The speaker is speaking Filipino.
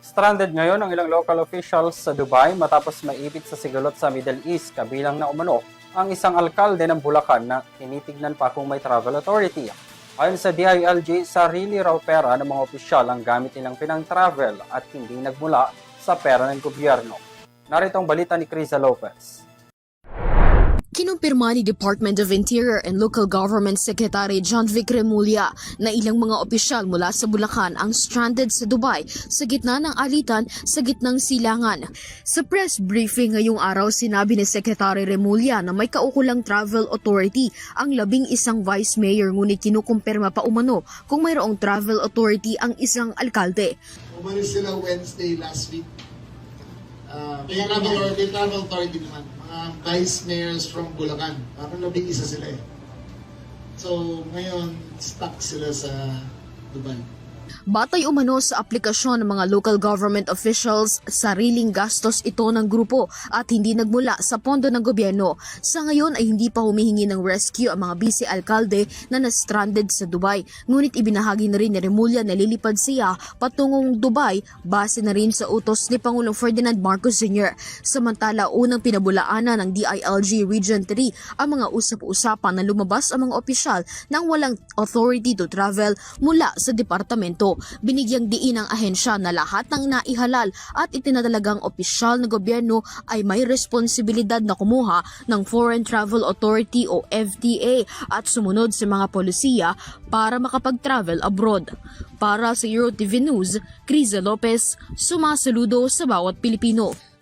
Stranded ngayon ang ilang local officials sa Dubai matapos maipit sa sigulot sa Middle East kabilang na umano ang isang alkalde ng Bulacan na tinitignan pa kung may travel authority. Ayon sa DILG, sarili raw pera ng mga opisyal ang gamit nilang pinang-travel at hindi nagmula sa pera ng gobyerno. Narito ang balita ni Criza Lopez. Kinumpirma ni Department of Interior and Local Government Secretary John Vic Remulla na ilang mga opisyal mula sa Bulacan ang stranded sa Dubai sa gitna ng alitan sa gitnang silangan. Sa press briefing ngayong araw, sinabi ni Secretary Remulla na may kaukulang travel authority ang 11 vice mayor, ngunit kinukumpirma pa umano kung mayroong travel authority ang isang alkalde. Umalis sila Wednesday last week. May travel authority naman. Mga vice mayors from Bulacan. Parang 11 sila eh. So, ngayon, stuck sila sa Dubai. Batay umano sa aplikasyon ng mga local government officials, sariling gastos ito ng grupo at hindi nagmula sa pondo ng gobyerno. Sa ngayon ay hindi pa humihingi ng rescue ang mga vice-alkalde na na-stranded sa Dubai. Ngunit ibinahagi na rin ni Remulla na lilipad siya patungong Dubai base na rin sa utos ni Pangulong Ferdinand Marcos Sr. Samantala, unang pinabulaanan ng DILG Region 3 ang mga usap-usapan na lumabas ang mga opisyal nang walang authority to travel mula sa departamento. Binigyang diin ng ahensya na lahat ng naihalal at itinatalagang opisyal na gobyerno ay may responsibilidad na kumuha ng Foreign Travel Authority o FTA at sumunod sa mga polisiya para makapag-travel abroad. Para sa EuroTV News, Criza Lopez, sumasaludo sa bawat Pilipino.